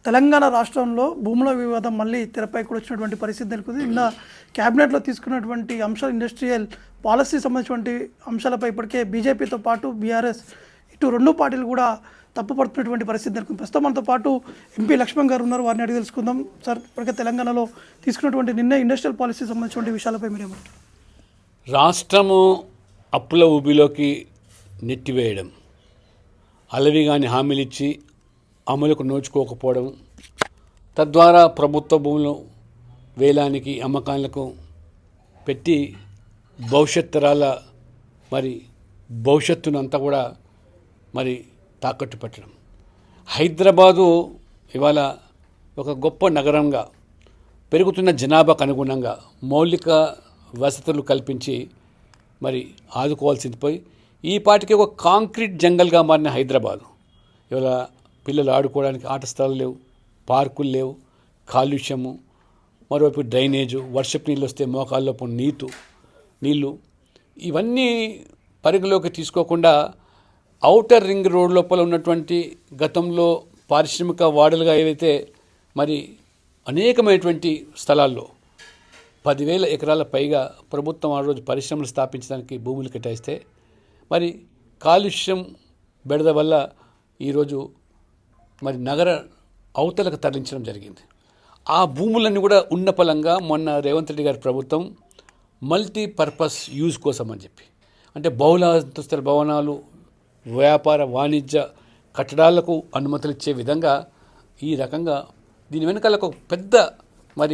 తెలంగాణ రాష్ట్రంలో భూముల వివాదం మళ్ళీ తెరపైకి వచ్చినటువంటి పరిస్థితి నెలకొంది. నిన్న క్యాబినెట్లో తీసుకున్నటువంటి అంశాలు ఇండస్ట్రియల్ పాలసీ సంబంధించినటువంటి అంశాలపై ఇప్పటికే బీజేపీతో పాటు బీఆర్ఎస్ ఇటు రెండు పార్టీలు కూడా తప్పుపడుతున్నటువంటి పరిస్థితి నెలకొంది. ప్రస్తుతం మనతో పాటు ఎంపీ లక్ష్మణ్ గారు ఉన్నారు, వారిని అడిగి తెలుసుకుందాం. సార్, ఇప్పటికే తెలంగాణలో తీసుకున్నటువంటి నిన్న ఇండస్ట్రియల్ పాలసీ సంబంధించినటువంటి విషయాలపై మీరేమంటారు? రాష్ట్రము అప్పుల ఊబిలోకి నెట్టివేయడం, అలవిగాని హామీలు ఇచ్చి అమలుకు నోచుకోకపోవడం, తద్వారా ప్రభుత్వ భూములు వేలానికి అమ్మకాలకు పెట్టి భవిష్యత్ తరాల భవిష్యత్తును అంతా కూడా తాకట్టు పెట్టడం. హైదరాబాదు ఇవాళ ఒక గొప్ప నగరంగా పెరుగుతున్న జనాభాకు అనుగుణంగా మౌలిక వసతులు కల్పించి ఆదుకోవాల్సింది పోయి ఈ పాటికి ఒక కాంక్రీట్ జంగల్గా మారిన హైదరాబాదు ఇవాళ పిల్లలు ఆడుకోవడానికి ఆట స్థలాలు లేవు, పార్కులు లేవు, కాలుష్యము, మరోవైపు డ్రైనేజు, వర్షపు నీళ్ళు వస్తే మోకాళ్ళలోపు నీళ్ళు ఇవన్నీ పరిగణలోకి తీసుకోకుండా ఔటర్ రింగ్ రోడ్ లోపల ఉన్నటువంటి గతంలో పారిశ్రామిక వాడలుగా ఏవైతే అనేకమైనటువంటి స్థలాల్లో 10,000 ఎకరాల పైగా ప్రభుత్వం ఆ రోజు పరిశ్రమలు స్థాపించడానికి భూములు కేటాయిస్తే కాలుష్యం బెడద వల్ల ఈరోజు నగర అవతలకు తరలించడం జరిగింది. ఆ భూములన్నీ కూడా ఉన్న పలంగా మొన్న రేవంత్ రెడ్డి గారి ప్రభుత్వం మల్టీపర్పస్ యూజ్ కోసం అని చెప్పి, అంటే బహుళ అంతస్తుల భవనాలు, వ్యాపార వాణిజ్య కట్టడాలకు అనుమతులు ఇచ్చే విధంగా ఈ రకంగా దీని వెనకాల ఒక పెద్ద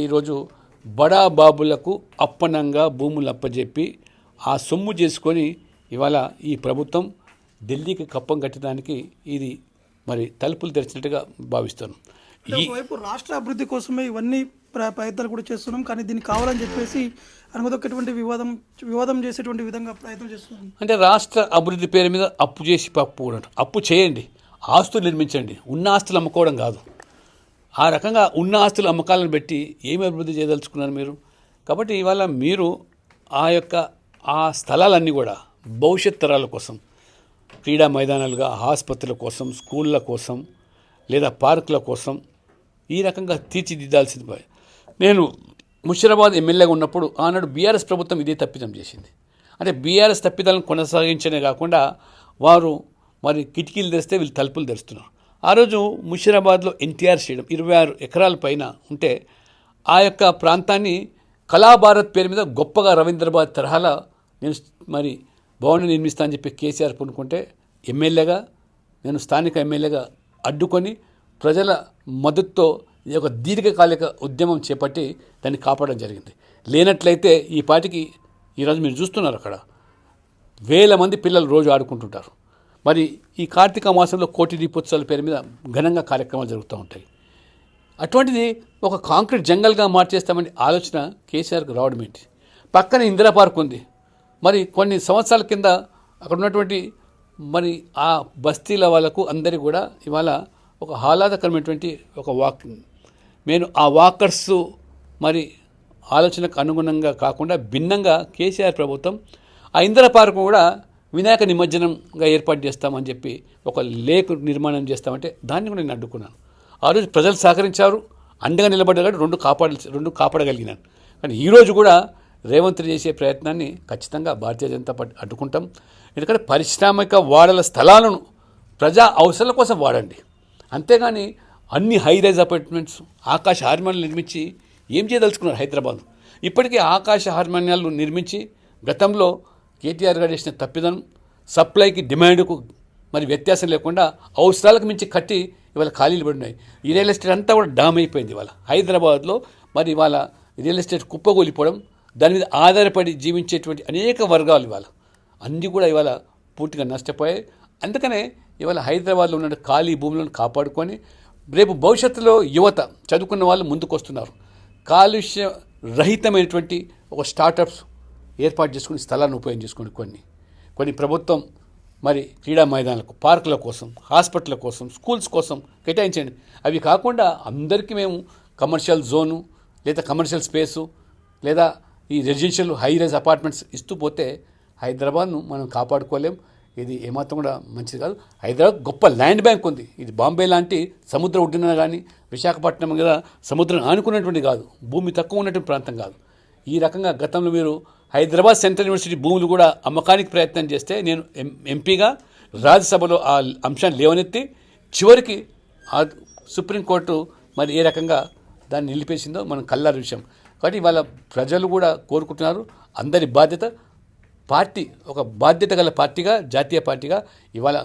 ఈరోజు బడా బాబులకు అప్పనంగా భూములు అప్పజెప్పి ఆ సొమ్ము చేసుకొని ఇవాళ ఈ ప్రభుత్వం ఢిల్లీకి కప్పం కట్టడానికి ఇది తలుపులు తెరిచినట్టుగా భావిస్తాను. ఒకవైపు రాష్ట్ర అభివృద్ధి కోసమే ఇవన్నీ ప్రయత్నాలు కూడా చేస్తున్నాం, కానీ దీనికి కావాలని చెప్పేసి అనుమతొక్కటువంటి వివాదం చేసేటువంటి విధంగా ప్రయత్నం చేస్తున్నాం. అంటే రాష్ట్ర అభివృద్ధి పేరు మీద అప్పు చేసి అప్పు చేయండి, ఆస్తులు నిర్మించండి, ఉన్న ఆస్తులు అమ్ముకోవడం కాదు. ఆ రకంగా ఉన్న ఆస్తులు అమ్మకాలను పెట్టి ఏమి అభివృద్ధి చేయదలుచుకున్నారు మీరు? కాబట్టి ఇవాళ మీరు ఆ స్థలాలన్నీ కూడా భవిష్యత్ తరాల కోసం, క్రీడా మైదానాలుగా, ఆసుపత్రుల కోసం, స్కూళ్ళ కోసం లేదా పార్కుల కోసం ఈ రకంగా తీర్చిదిద్దాల్సింది. నేను ముషీరాబాద్ ఎమ్మెల్యేగా ఉన్నప్పుడు ఆనాడు బీఆర్ఎస్ ప్రభుత్వం ఇదే తప్పిదం చేసింది. అంటే బీఆర్ఎస్ తప్పిదాలను కొనసాగించనే కాకుండా వారు కిటికీలు తెరిస్తే వీళ్ళు తలుపులు తెరుస్తున్నారు. ఆ రోజు ముషీరాబాద్లో ఎన్టీఆర్ స్టేడియం 26 ఎకరాల పైన ఉంటే ఆ ప్రాంతాన్ని కళాభారత్ పేరు మీద గొప్పగా రవీంద్రబాద్ తరహాలో నేను భవనం నిర్మిస్తా అని చెప్పి కేసీఆర్ పూనుకుంటే నేను స్థానిక ఎమ్మెల్యేగా అడ్డుకొని ప్రజల మద్దతుతో ఈ దీర్ఘకాలిక ఉద్యమం చేపట్టి దాన్ని కాపాడడం జరిగింది. లేనట్లయితే ఈ పాటికి ఈరోజు మీరు చూస్తున్నారు అక్కడ వేల మంది పిల్లలు రోజు ఆడుకుంటుంటారు. ఈ కార్తీక మాసంలో కోటి దీపోత్సవాల పేరు మీద ఘనంగా కార్యక్రమాలు జరుగుతూ ఉంటాయి. అటువంటిది ఒక కాంక్రీట్ జంగల్గా మార్చేస్తామని ఆలోచన కేసీఆర్కి రావడం ఏంటి? పక్కన ఇందిరా పార్క్ ఉంది. కొన్ని సంవత్సరాల కింద అక్కడ ఉన్నటువంటి ఆ బస్తీల వాళ్ళకు అందరికీ కూడా ఇవాళ ఒక ఆహ్లాదకరమైనటువంటి ఒక వాకింగ్, నేను ఆ వాకర్స్ ఆలోచనకు అనుగుణంగా కాకుండా భిన్నంగా కేసీఆర్ ప్రభుత్వం ఆ ఇందిరా పార్క్ కూడా వినాయక నిమజ్జనంగా ఏర్పాటు చేస్తామని చెప్పి ఒక లేక్ నిర్మాణం చేస్తామంటే దాన్ని కూడా నేను అడ్డుకున్నాను. ఆ రోజు ప్రజలు సహకరించారు, అండగా నిలబడ్డా కాబట్టి రెండు కాపాడగలిగినాను. కానీ ఈరోజు కూడా రేవంత్ రెడ్డి చేసే ప్రయత్నాన్ని ఖచ్చితంగా భారతీయ జనతా పార్టీ అడ్డుకుంటాం. ఎందుకంటే పారిశ్రామిక వాడల స్థలాలను ప్రజా అవసరాల కోసం వాడండి, అంతేగాని అన్ని హై రైజ్ అపార్ట్మెంట్స్, ఆకాశ హార్మోనియాలు నిర్మించి ఏం చేయదలుచుకున్నారు? హైదరాబాద్ ఇప్పటికీ ఆకాశ హార్మోనియాలు నిర్మించి గతంలో కేటీఆర్ గారు చేసిన తప్పిదం, సప్లైకి డిమాండ్కు వ్యత్యాసం లేకుండా అవసరాలకు మించి కట్టి ఇవాళ ఖాళీలు పడినాయి. ఈ రియల్ ఎస్టేట్ అంతా కూడా డామ్ అయిపోయింది. ఇవాళ హైదరాబాద్లో ఇవాళ రియల్ ఎస్టేట్ కుప్పగూలిపోవడం, దాని మీద ఆధారపడి జీవించేటువంటి అనేక వర్గాలు ఇవాళ అన్నీ కూడా ఇవాళ పూర్తిగా నష్టపోయాయి. అందుకనే ఇవాళ హైదరాబాద్లో ఉన్న ఖాళీ భూములను కాపాడుకొని రేపు భవిష్యత్తులో యువత చదువుకున్న వాళ్ళు ముందుకు వస్తున్నారు. కాలుష్య రహితమైనటువంటి ఒక స్టార్టప్స్ ఏర్పాటు చేసుకుని స్థలాన్ని ఉపయోగించుకోండి. కొన్ని ప్రభుత్వం క్రీడా మైదానాలకు, పార్కుల కోసం, హాస్పిటల్ కోసం, స్కూల్స్ కోసం కేటాయించండి. అవి కాకుండా అందరికీ మేము కమర్షియల్ జోను లేదా కమర్షియల్ స్పేసు లేదా ఈ రెసిడెన్షియల్ హై రైజ్ అపార్ట్మెంట్స్ ఇస్తూ పోతే హైదరాబాద్ను మనం కాపాడుకోలేం. ఇది ఏమాత్రం కూడా మంచిది కాదు. హైదరాబాద్ గొప్ప ల్యాండ్ బ్యాంక్ ఉంది. ఇది బాంబే లాంటి సముద్ర ఒడ్డున కానీ విశాఖపట్నం కదా సముద్రం ఆనుకున్నటువంటి కాదు, భూమి తక్కువ ఉన్నటువంటి ప్రాంతం కాదు. ఈ రకంగా గతంలో మీరు హైదరాబాద్ సెంట్రల్ యూనివర్సిటీ భూములు కూడా అమ్మకానికి ప్రయత్నం చేస్తే నేను ఎంపీగా రాజ్యసభలో ఆ అంశాన్ని లేవనెత్తి చివరికి ఆ సుప్రీంకోర్టు మరి ఏ రకంగా దాన్ని నిలిపేసిందో మనం కల్లారి విషయం. కాబట్టి ఇవాళ ప్రజలు కూడా కోరుకుంటున్నారు, అందరి బాధ్యత, పార్టీ ఒక బాధ్యత గల పార్టీగా, జాతీయ పార్టీగా ఇవాళ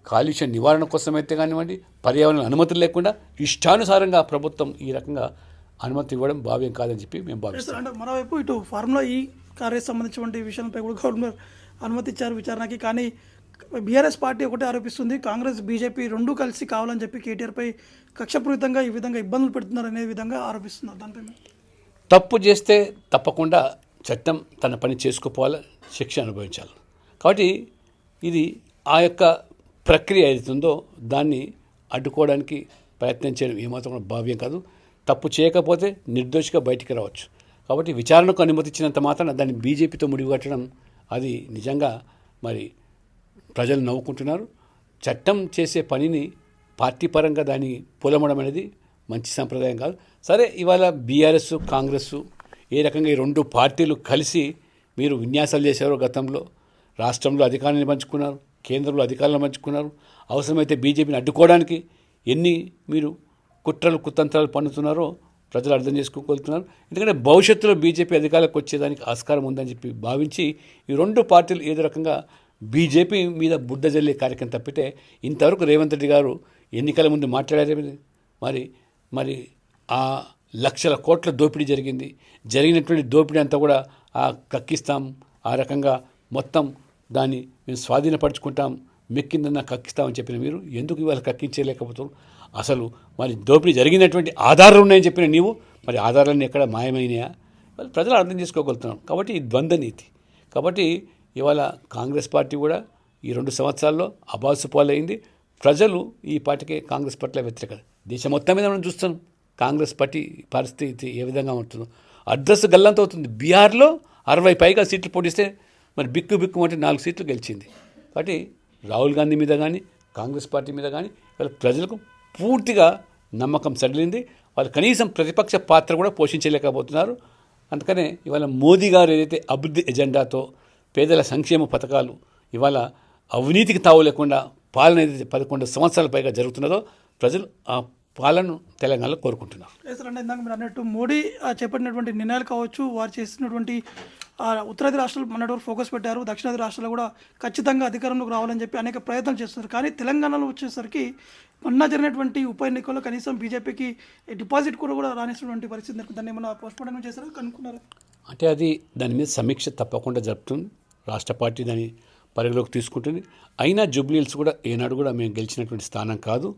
కాలుష్య నివారణ కోసం అయితే కానివ్వండి, పర్యావరణ అనుమతులు లేకుండా ఇష్టానుసారంగా ప్రభుత్వం ఈ రకంగా అనుమతి ఇవ్వడం భావ్యం కాదని చెప్పి మేము భావిస్తాం. అంటే మరోవైపు ఇటు ఫార్ములా ఈ కార్యకు సంబంధించినటువంటి విషయంపై కూడా గవర్నర్ అనుమతి ఇచ్చారు విచారణకి. కానీ బీఆర్ఎస్ పార్టీ ఒకటే ఆరోపిస్తుంది, కాంగ్రెస్ బీజేపీ రెండూ కలిసి కావాలని చెప్పి కేటీఆర్పై కక్షపూరితంగా ఈ విధంగా ఇబ్బందులు పెడుతున్నారు అనే విధంగా ఆరోపిస్తున్నారు. దానిపై తప్పు చేస్తే తప్పకుండా చట్టం తన పని చేసుకోపోవాలి, శిక్ష అనుభవించాలి. కాబట్టి ఇది ఆ యొక్క ప్రక్రియ ఏదైతుందో దాన్ని అడ్డుకోవడానికి ప్రయత్నం చేయడం ఏమాత్రం కూడా భావ్యం కాదు. తప్పు చేయకపోతే నిర్దోషిగా బయటికి రావచ్చు. కాబట్టి విచారణకు అనుమతి ఇచ్చినంత మాత్రాన దాన్ని బీజేపీతో ముడిగట్టడం అది నిజంగా మరి ప్రజలు నవ్వుకుంటున్నారు. చట్టం చేసే పనిని పార్టీ పరంగా దాన్ని పొలమడం అనేది మంచి సంప్రదాయం కాదు. సరే, ఇవాళ బీఆర్ఎస్ కాంగ్రెస్ ఏ రకంగా ఈ రెండు పార్టీలు కలిసి మీరు విన్యాసాలు చేశారో, గతంలో రాష్ట్రంలో అధికారాన్ని పంచుకున్నారు, కేంద్రంలో అధికారాలను పంచుకున్నారు, అవసరమైతే బీజేపీని అడ్డుకోవడానికి ఎన్ని మీరు కుట్రలు కుతంత్రాలు పన్నుతున్నారో ప్రజలు అర్థం చేసుకోగలుగుతున్నారు. ఎందుకంటే భవిష్యత్తులో బీజేపీ అధికారులకు వచ్చేదానికి ఆస్కారం ఉందని చెప్పి భావించి ఈ రెండు పార్టీలు ఏదో రకంగా బీజేపీ మీద బుడ్డ జల్లే కార్యక్రమం తప్పితే ఇంతవరకు రేవంత్ రెడ్డి గారు ఎన్నికల ముందు మాట్లాడారే. మరి ఆ లక్షల కోట్ల దోపిడీ జరిగినటువంటి దోపిడీ అంతా కూడా కక్కిస్తాం, ఆ రకంగా మొత్తం దాన్ని మేము స్వాధీనపరుచుకుంటాం, మెక్కిందన్న కక్కిస్తామని చెప్పిన మీరు ఎందుకు ఇవాళ కక్కించలేకపోతారు? అసలు మరి దోపిడీ జరిగినటువంటి ఆధారాలు ఉన్నాయని చెప్పిన నీవు మరి ఆధారాలన్నీ ఎక్కడ మాయమైనాయా? ప్రజలు అర్థం చేసుకోగలుగుతున్నాం. కాబట్టి ఈ ద్వంద్వ నీతి. కాబట్టి ఇవాళ కాంగ్రెస్ పార్టీ కూడా ఈ 2 సంవత్సరాల్లో అబాసుపాలైంది. ప్రజలు ఈ పార్టీకి కాంగ్రెస్ పట్ల వ్యతిరేకత. దేశం మొత్తం మీద మనం చూస్తాం కాంగ్రెస్ పార్టీ పరిస్థితి ఏ విధంగా ఉంటుందో. అడ్రస్ గల్లంత అవుతుంది. బీహార్లో 60 పైగా సీట్లు పోటీస్తే మరి బిక్కు అంటే 4 సీట్లు గెలిచింది. కాబట్టి రాహుల్ గాంధీ మీద కానీ కాంగ్రెస్ పార్టీ మీద కానీ ఇవాళ ప్రజలకు పూర్తిగా నమ్మకం సడలింది. వాళ్ళు కనీసం ప్రతిపక్ష పాత్ర కూడా పోషించలేకపోతున్నారు. అందుకనే ఇవాళ మోదీ గారు ఏదైతే అభివృద్ధి ఎజెండాతో పేదల సంక్షేమ పథకాలు ఇవాళ అవినీతికి తావు లేకుండా పాలన ఏదైతే 11 సంవత్సరాల పైగా జరుగుతున్నదో ప్రజలు ఆ పాలనను తెలంగాణలో కోరుకుంటున్నారు. సార్, అంటే ఇందాక మీరు అన్నట్టు మోడీ చేపట్టినటువంటి నిర్ణయాలు కావచ్చు, వారు చేసినటువంటి ఉత్తరాది రాష్ట్రాలు మొన్నటి ఫోకస్ పెట్టారు, దక్షిణాది రాష్ట్రాలు కూడా ఖచ్చితంగా అధికారంలోకి రావాలని చెప్పి అనేక ప్రయత్నాలు చేస్తున్నారు. కానీ తెలంగాణలో వచ్చేసరికి మొన్న జరిగినటువంటి ఉప ఎన్నికల్లో కనీసం బీజేపీకి డిపాజిట్ కూడా రానిస్తున్నటువంటి పరిస్థితి. దాన్ని ఏమైనా పోస్ట్పోన్ చేశారో కనుక్కున్నారు? అంటే అది దాని మీద సమీక్ష తప్పకుండా జరుపుతుంది. రాష్ట్ర పార్టీ దాన్ని పరిగణలోకి తీసుకుంటుంది. అయినా జూబ్లీహిల్స్ కూడా ఏనాడు కూడా మేము గెలిచినటువంటి స్థానం కాదు.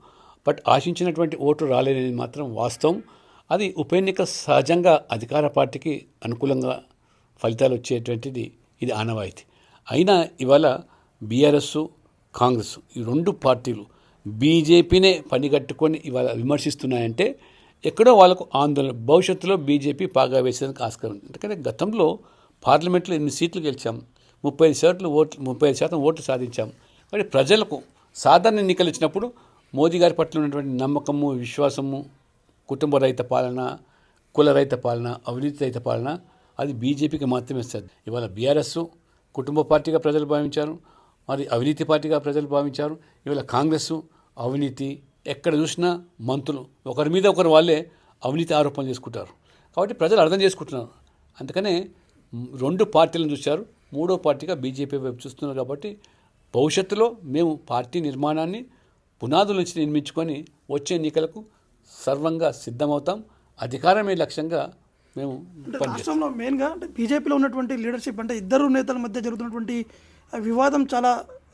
బట్ ఆశించినటువంటి ఓటు రాలేదని మాత్రం వాస్తవం. అది ఉప ఎన్నిక సహజంగా అధికార పార్టీకి అనుకూలంగా ఫలితాలు వచ్చేటువంటిది ఇది ఆనవాయితీ. అయినా ఇవాళ బీఆర్ఎస్ కాంగ్రెస్ ఈ 2 పార్టీలు బీజేపీనే పనిగట్టుకొని ఇవాళ విమర్శిస్తున్నాయంటే ఎక్కడో వాళ్ళకు ఆందోళన, భవిష్యత్తులో బీజేపీ పాగా వేసేందుకు ఆస్కారం. ఎందుకంటే గతంలో పార్లమెంట్లో 8 సీట్లు గెలిచాం, 35% ఓట్లు సాధించాం. మరి ప్రజలకు సాధారణ ఎన్నికలు ఇచ్చినప్పుడు మోదీ గారి పట్ల ఉన్నటువంటి నమ్మకము, విశ్వాసము, కుటుంబ రహిత పాలన, కుల రహిత పాలన, అవినీతి రహిత పాలన అది బీజేపీకి మాత్రమే ఇస్తుంది. ఇవాళ బీఆర్ఎస్ కుటుంబ పార్టీగా ప్రజలు భావించారు, మరి అవినీతి పార్టీగా ప్రజలు భావించారు. ఇవాళ కాంగ్రెస్ అవినీతి, ఎక్కడ చూసినా మంత్రులు ఒకరి మీద ఒకరు వాళ్ళే అవినీతి ఆరోపణలు చేసుకుంటారు. కాబట్టి ప్రజలు అర్థం చేసుకుంటున్నారు. అందుకనే 2 పార్టీలను చూశారు, 3వ పార్టీగా బీజేపీ వైపు చూస్తున్నారు. కాబట్టి భవిష్యత్తులో మేము పార్టీ నిర్మాణాన్ని పునాదుల నుంచి నిర్మించుకొని వచ్చే ఎన్నికలకు సర్వంగా సిద్ధమవుతాం. అధికారమే లక్ష్యంగా మేము రాష్ట్రంలో మెయిన్గా అంటే బీజేపీలో ఉన్నటువంటి లీడర్షిప్ అంటే ఇద్దరు నేతల మధ్య జరుగుతున్నటువంటి వివాదం చాలా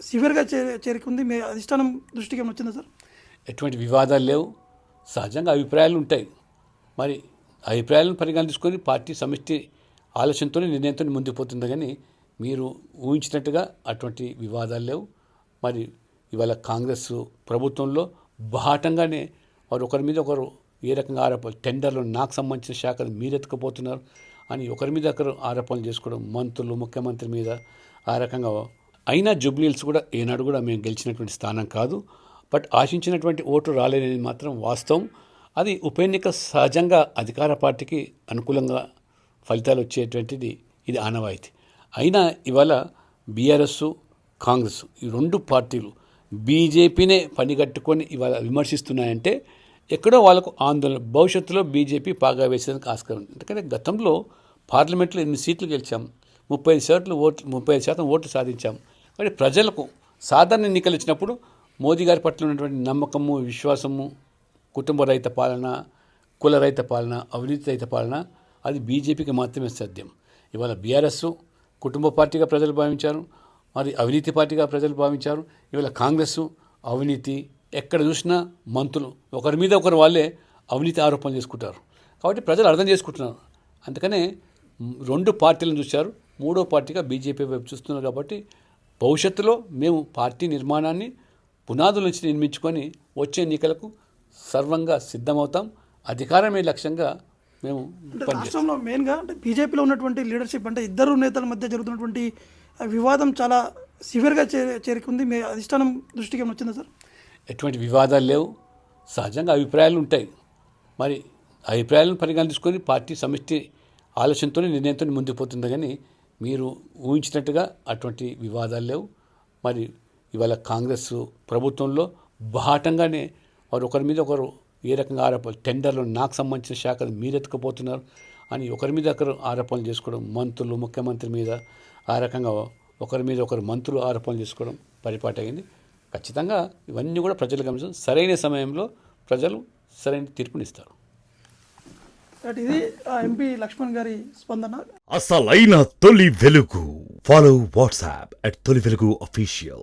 సివియర్గా చేరుకుంది. మీ అధిష్టానం దృష్టికి ఏమైనా వచ్చిందా సార్? ఎటువంటి వివాదాలు లేవు. సహజంగా అభిప్రాయాలు ఉంటాయి. మరి అభిప్రాయాలను పరిగణన తీసుకొని పార్టీ సమిష్టి ఆలోచనతో నిర్ణయంతో ముందుకు పోతుంది. కానీ మీరు ఊహించినట్టుగా అటువంటి వివాదాలు లేవు. మరి ఇవాళ కాంగ్రెస్ ప్రభుత్వంలో బాహటంగానే వారు ఒకరి మీద ఒకరు ఏ రకంగా ఆరోపణలు, టెండర్లు నాకు సంబంధించిన శాఖలు మీరెత్తుకుపోతున్నారు అని ఒకరి మీద ఒకరు ఆరోపణలు చేసుకోవడం, మంత్రులు ముఖ్యమంత్రి మీద ఆ రకంగా. అయినా జూబ్లీహిల్స్ కూడా ఏనాడు కూడా మేము గెలిచినటువంటి స్థానం కాదు. బట్ ఆశించినటువంటి ఓటు రాలేదని మాత్రం వాస్తవం. అది ఉప ఎన్నిక సహజంగా అధికార పార్టీకి అనుకూలంగా ఫలితాలు వచ్చేటువంటిది ఇది ఆనవాయితీ. అయినా ఇవాళ బీఆర్ఎస్ కాంగ్రెస్ ఈ రెండు పార్టీలు బీజేపీనే పనిగట్టుకొని ఇవాళ విమర్శిస్తున్నాయంటే ఎక్కడో వాళ్ళకు ఆందోళన, భవిష్యత్తులో బీజేపీ పాగా వేసేందుకు ఆస్కారం ఉంది. ఎందుకంటే గతంలో పార్లమెంట్లో 8 సీట్లు గెలిచాం, 35% ఓట్లు సాధించాం. కాబట్టి ప్రజలకు సాధారణ ఎన్నికలు ఇచ్చినప్పుడు మోదీ గారి పట్ల ఉన్నటువంటి నమ్మకము, విశ్వాసము, కుటుంబ రహిత పాలన, కుల రహిత పాలన, అవినీతి రహిత పాలన అది బీజేపీకి మాత్రమే సాధ్యం. ఇవాళ బీఆర్ఎస్ కుటుంబ పార్టీగా ప్రజలు భావించారు, మరి అవినీతి పార్టీగా ప్రజలు భావించారు. ఇవాళ కాంగ్రెస్ అవినీతి, ఎక్కడ చూసినా మంత్రులు ఒకరి మీద ఒకరు వాళ్ళే అవినీతి ఆరోపణలు చేసుకుంటారు. కాబట్టి ప్రజలు అర్థం చేసుకుంటున్నారు. అందుకనే రెండు పార్టీలను చూశారు, మూడో పార్టీగా బీజేపీ వైపు చూస్తున్నారు. కాబట్టి భవిష్యత్తులో మేము పార్టీ నిర్మాణాన్ని పునాదుల నుంచి నిర్మించుకొని వచ్చే ఎన్నికలకు సర్వంగా సిద్ధమవుతాం. అధికారమే లక్ష్యంగా మేము పనిచేస్తాం. రాష్ట్రంలో మెయిన్గా అంటే బీజేపీలో ఉన్నటువంటి లీడర్షిప్ అంటే ఇద్దరు నేతల మధ్య జరుగుతున్నటువంటి వివాదం చాలా సివియర్గా చేరుకుంది. మీ అధిష్టానం దృష్టికి ఏమైనా వచ్చిందా సార్? ఎటువంటి వివాదాలు లేవు, సహజంగా అభిప్రాయాలు ఉంటాయి. మరి అభిప్రాయాలను పరిగణన తీసుకొని పార్టీ సమిష్టి ఆలోచనతో నిర్ణయంతో ముందుకు పోతుంది. కానీ మీరు ఊహించినట్టుగా అటువంటి వివాదాలు లేవు. మరి ఇవాళ కాంగ్రెస్ ప్రభుత్వంలో బాహటంగానే వారు ఒకరి మీద ఒకరు ఏ రకంగా ఆరోపణలు, టెండర్లు నాకు సంబంధించిన శాఖలు మీరు ఎత్తుకుపోతున్నారు అని ఒకరి మీద ఒకరు ఆరోపణలు చేసుకోవడం, మంత్రులు ముఖ్యమంత్రి మీద ఆ రకంగా ఒకరి మీద ఒకరు మంత్రులు ఆరోపణలు చేసుకోవడం పరిపాటైంది. ఖచ్చితంగా ఇవన్నీ కూడా ప్రజలు గమనించడం, సరైన సమయంలో ప్రజలు సరైన తీర్పునిస్తారు. ఇది ఎంపీ లక్ష్మణ్ గారి స్పందన. అసలైన తొలి వెలుగు. ఫాలో వాట్సాప్ @తొలి వెలుగు official.